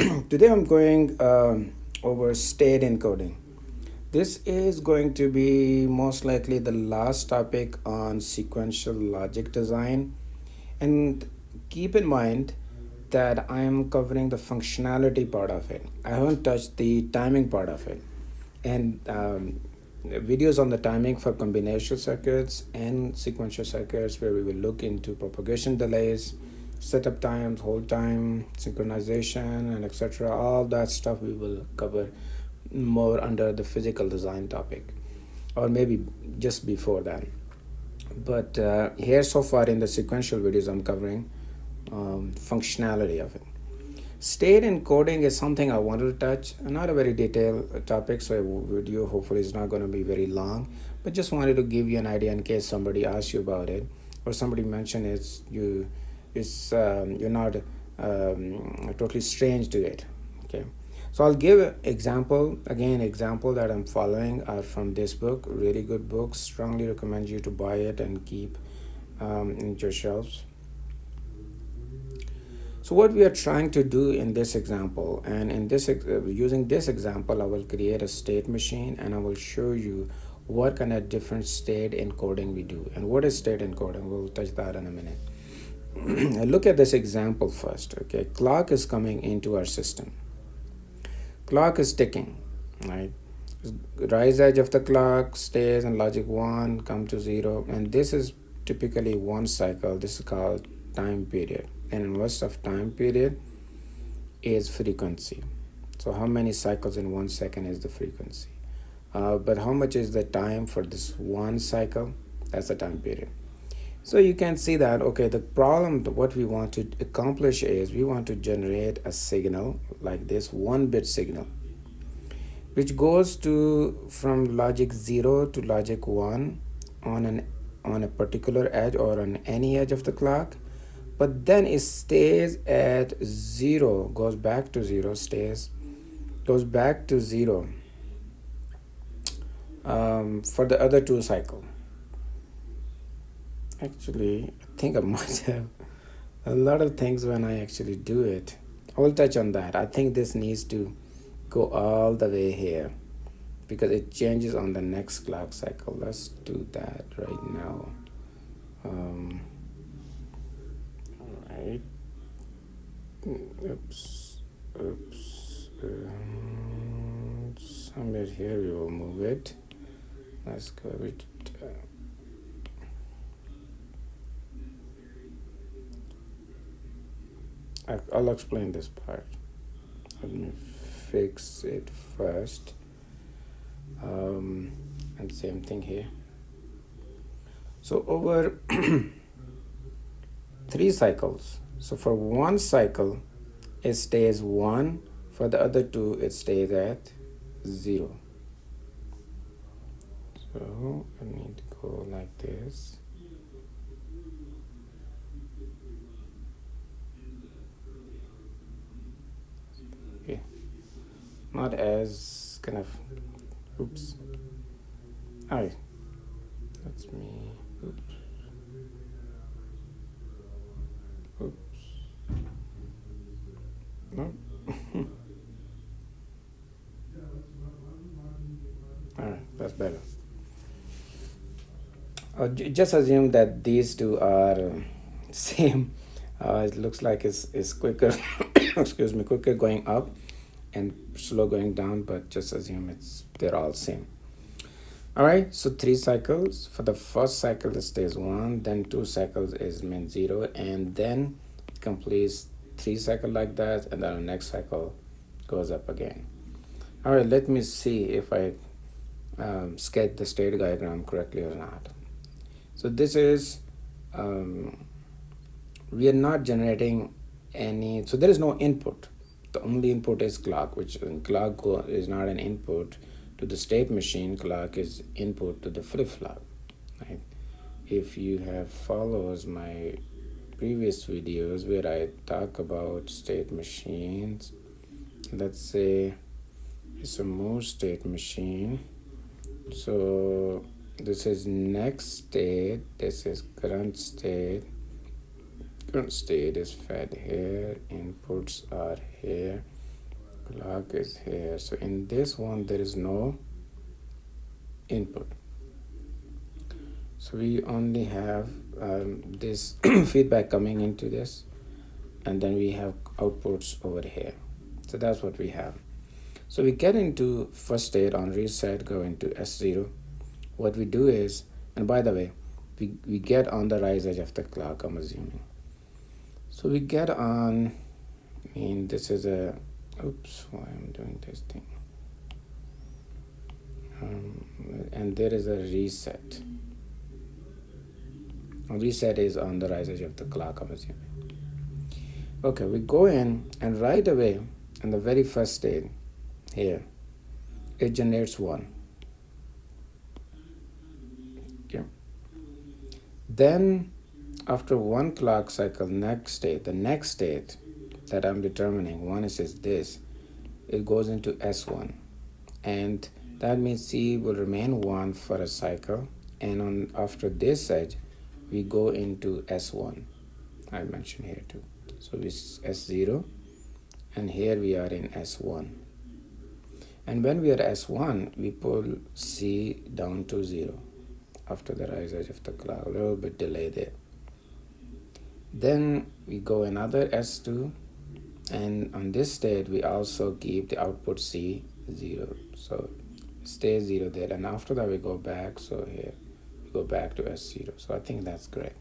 Today I'm going over state encoding. This is going to be most likely the last topic on sequential logic design. And keep in mind that I am covering the functionality part of it. I haven't touched the timing part of it. And videos on the timing for combinational circuits and sequential circuits, where we will look into propagation delays, setup times, hold time, synchronization, and etc. All that stuff we will cover more under the physical design topic, or maybe just before that. But here so far in the sequential videos, I'm covering functionality of it. State encoding is something I wanted to touch, not a very detailed topic, so a video hopefully is not going to be very long, but just wanted to give you an idea in case somebody asks you about it, or somebody mentioned you're not totally strange to it. Okay, so I'll give an example. Again, example that I'm following are from this book, really good book. Strongly recommend you to buy it and keep in your shelves. So what we are trying to do in this example, and in this using this example, I will create a state machine and I will show you what kind of different state encoding we do. And what is state encoding? We'll touch that in a minute. Look at this example first. Okay, clock is coming into our system. Clock is ticking, right? Rise edge of the clock stays in logic 1, come to 0, and this is typically one cycle. This is called time period, and inverse of time period is frequency. So how many cycles in 1 second is the frequency, but how much is the time for this one cycle? That's the time period. So you can see that, okay, the problem, what we want to accomplish is we want to generate a signal like this 1-bit signal, which goes to from logic 0 to logic 1 on a particular edge or on any edge of the clock, but then it stays at 0, goes back to 0, goes back to 0 for the other 2 cycle. Actually, I think I might have a lot of things when I actually do it. I will touch on that. I think this needs to go all the way here because it changes on the next clock cycle. Let's do that right now. Alright. Oops. Somewhere here we will move it. Let's go with I'll explain this part. Let me fix it first. And same thing here. So over 3 cycles. So for 1 cycle, it stays 1. For the other 2, it stays at 0. So I need to go like this. Okay. Not as kind of, oops. Alright, that's me. Oops. Oops. No. Alright, that's better. Just assume that these two are same. It looks like it's quicker. Excuse me, quicker going up and slow going down, but just assume they're all same. All right, so 3 cycles. For the first cycle, it stays 1, then 2 cycles is mean 0, and then it completes 3 cycles like that, and then the next cycle goes up again. All right, let me see if I sketch the state diagram correctly or not. So this is, we are not generating any, so there is no input. The only input is clock, which clock is not an input to the state machine. Clock is input to the flip-flop, right? If you have followed my previous videos where I talk about state machines, let's say it's a move state machine. So this is next state, this is current state. Current state is fed here, inputs are here, Clock is here. So in this one, there is no input. So we only have this feedback coming into this, and then we have outputs over here. So that's what we have. So we get into first state on reset, go into S0. What we do is, and by the way, we get on the rise edge of the clock, I'm assuming. So we get on, I mean, this is a, oops, why I'm doing this thing. And there is a reset. Reset is on the rise edge of the clock, I'm assuming. Okay, we go in, and right away, in the very first state, here, it generates 1. Okay. Then, after 1 clock cycle, the next state that I'm determining, one is this, it goes into S1. And that means C will remain 1 for a cycle. And after this edge, we go into S1. I mentioned here too. So it's S0, and here we are in S1. And when we are S1, we pull C down to 0 after the rise edge of the clock, a little bit delay there. Then we go another S2, and on this state, we also keep the output C 0. So stay 0 there, and after that we go back. So here we go back to S0. So I think that's great.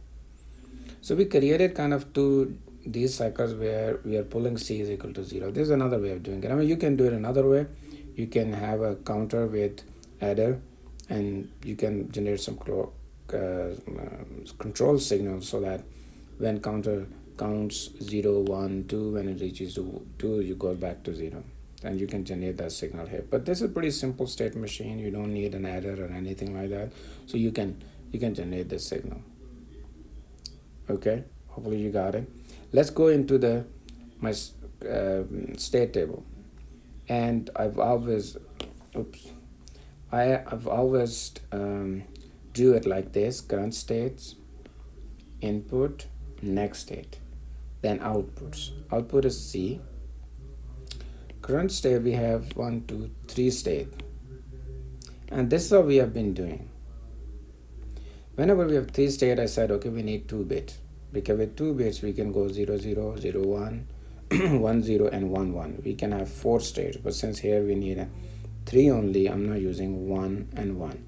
So we created kind of these cycles where we are pulling C is equal to 0. This is another way of doing it. I mean, you can do it another way. You can have a counter with adder, and you can generate some control signals so that when counter counts 0, 1, 2, when it reaches 2, you go back to 0. And you can generate that signal here. But this is a pretty simple state machine. You don't need an adder or anything like that. So you can generate this signal. Okay, hopefully you got it. Let's go into my state table. And I've always do it like this: current states, input, next state, then outputs. Output is C. Current state, we have 1, 2, 3 state, and this is how we have been doing. Whenever we have 3 state, I said, okay, we need 2 bits, because with 2 bits we can go 0, 0, 0, 1, 1, 0, and 1, 1. We can have 4 states, but since here we need 3 only, I'm not using 1 and 1.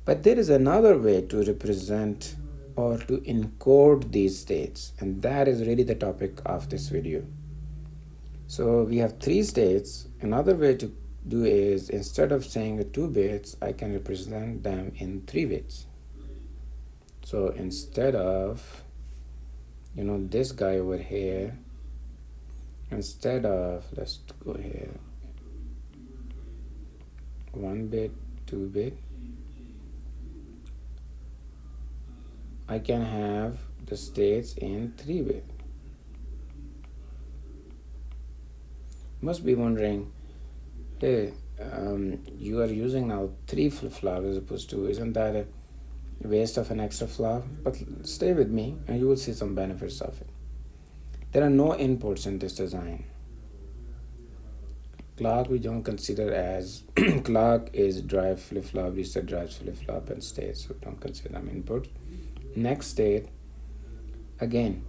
But there is another way to represent or to encode these states, and that is really the topic of this video. So we have 3 states. Another way to do is, instead of saying 2 bits, I can represent them in 3 bits. So instead of, this guy over here, instead of, let's go here, 1 bit, 2 bit, I can have the states in 3 bit. Must be wondering, hey, you are using now 3 flip-flops as opposed to, isn't that a waste of an extra flop? But stay with me and you will see some benefits of it. There are no inputs in this design. Clock we don't consider as clock is drive flip-flop, reset drives flip-flop, and state, so don't consider them inputs. Next state, again,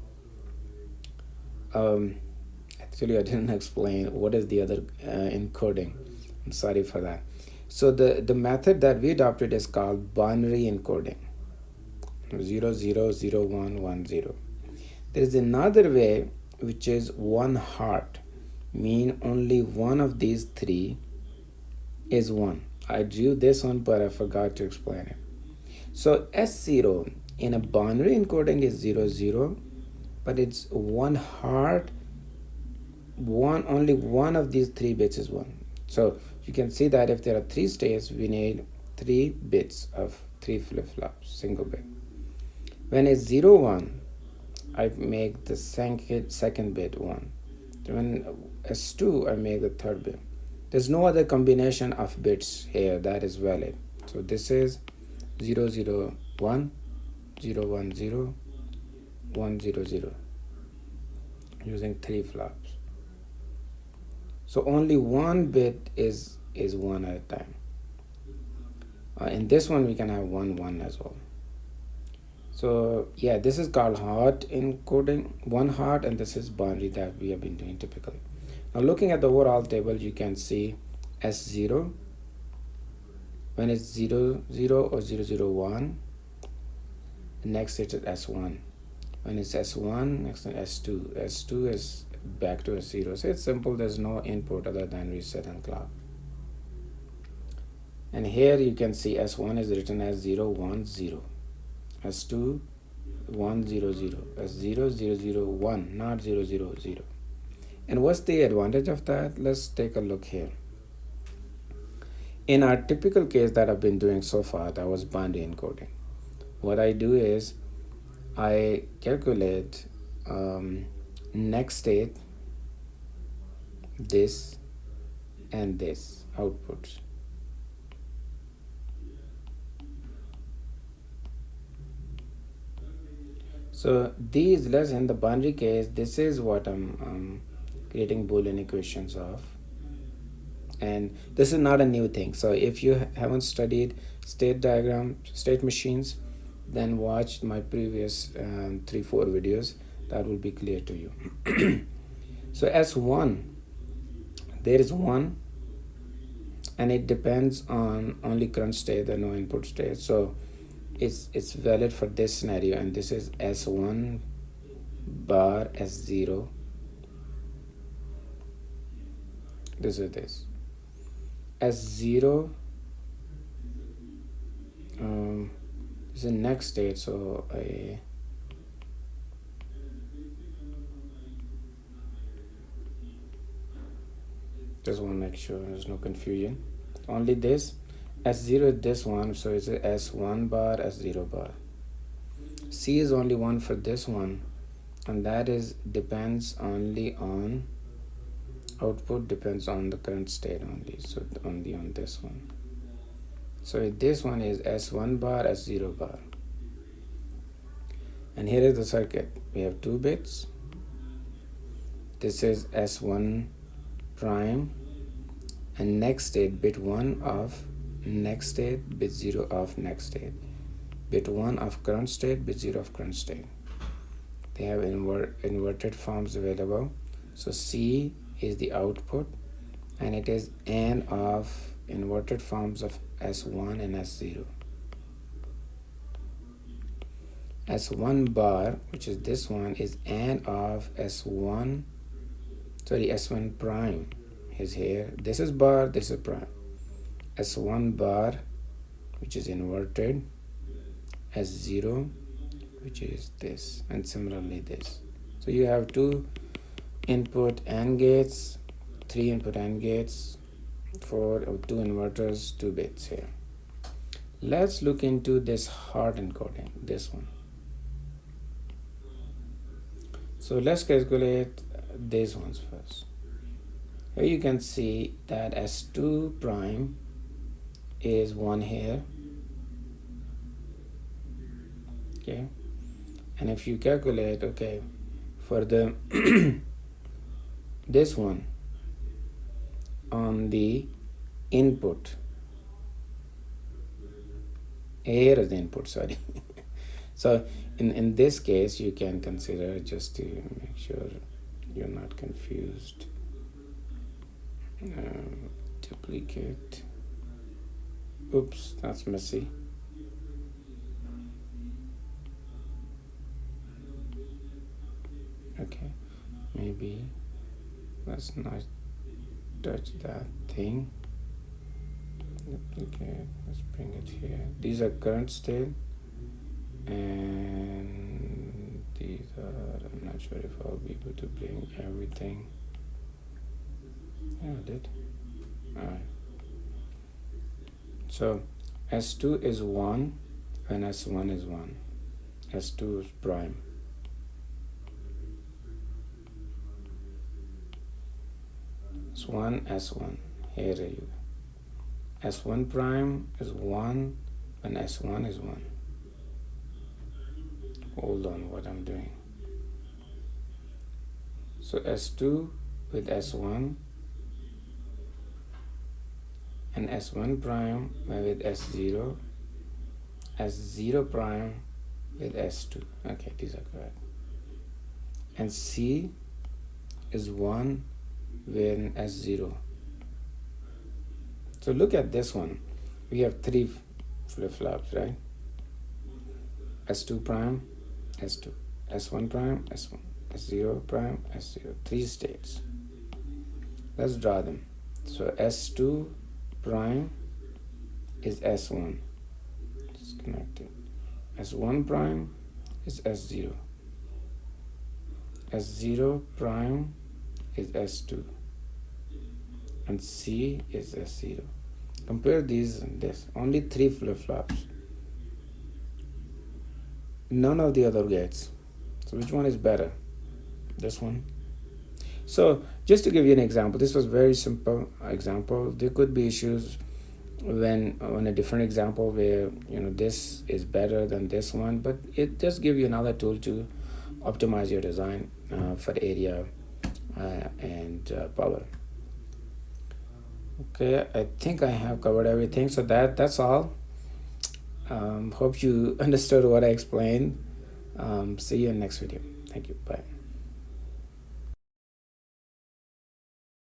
actually I didn't explain what is the other encoding. I'm sorry for that. So the method that we adopted is called binary encoding. 0, 0, 0, 1, 1, 0. There is another way, which is one-hot, mean only one of these 3 is 1. I drew this one, but I forgot to explain it. So S0 in a binary encoding is 0, 0, but it's one-hot, only one of these 3 bits is 1. So you can see that if there are 3 states, we need 3 bits of 3 flip-flops, single bit. When it's 0, 1, I make the second bit 1. When S2, I make the third bit. There's no other combination of bits here that is valid. So this is 0, 0, 1, 0, 1, 0, 1, 0, 0, using 3 flops. So only one bit is one at a time. In this one we can have one as well. So yeah, this is called hot encoding, one hot, and this is binary that we have been doing typically. Now looking at the overall table, you can see S0 when it's 0 or 001. Next it is S1. When it's S1, next is S2. S2 is back to S0. So it's simple, there's no input other than reset and clock. And here you can see S1 is written as 010, S2 100, S0 001, not 000. And what's the advantage of that? Let's take a look here. In our typical case that I've been doing so far, that was binary encoding. What I do is I calculate next state, this and this outputs. So these, let's in the binary case, this is what I'm creating Boolean equations of. And this is not a new thing. So if you haven't studied state diagram, state machines, then watch my previous 3-4 videos. That will be clear to you. So S1, there is 1, and it depends on only current state and no input state. So it's valid for this scenario, and this is S1 bar S0. This is this S0. This is next state, so I just want to make sure there's no confusion. Only this S0 is this one, so it's a S1 bar, S0 bar. C is only one for this one, and that is depends only on output, depends on the current state only, so only on this one. So this one is S1 bar, S0 bar. And here is the circuit. We have 2 bits. This is S1 prime, and next state bit 1 of next state, bit 0 of next state, bit 1 of current state, bit 0 of current state. They have inverted forms available. So C is the output, and it is AND of inverted forms of S1 and S0. S1 bar, which is this one, is AND of S1 prime is here. This is bar, this is prime. S1 bar, which is inverted, S0, which is this, and similarly this. So you have 2 input AND gates, 3 input AND gates, 2 inverters, 2 bits here. Let's look into this hot encoding, this one. So let's calculate these ones first. Here you can see that S2 prime is 1 here. Okay, and if you calculate, okay, for the this one on the input, here is the input, sorry. So in this case you can consider, just to make sure you're not confused, duplicate, oops, that's messy. Okay, maybe let's not touch that thing. Duplicate, let's bring it here. These are current state, and these are, I'm not sure if I'll be able to bring everything. Yeah, I did. Alright, so S2 is 1 and S1 is 1. S2 is prime. S1, S1. Here are you. S1 prime is 1 and S1 is 1. Hold on, what I'm doing. So S2 with S1 and S1 prime with S0, S0 prime with S2. Okay, these are correct. And C is 1 with S0. So look at this one. We have 3 flip-flops, right? S2 prime, S2, S1 prime, S1, S0 prime, S0, 3 states. Let's draw them. So S2 prime is S1, disconnected. S1 prime is S0. S0 prime is S2. And C is S0. Compare these and this. Only 3 flip-flops. None of the other gates. So which one is better? This one. So just to give you an example, this was very simple example. There could be issues when on a different example where this is better than this one, but it just gives you another tool to optimize your design for area and power. Okay, I think I have covered everything. So that's all. Hope you understood what I explained. See you in next video. Thank you. Bye.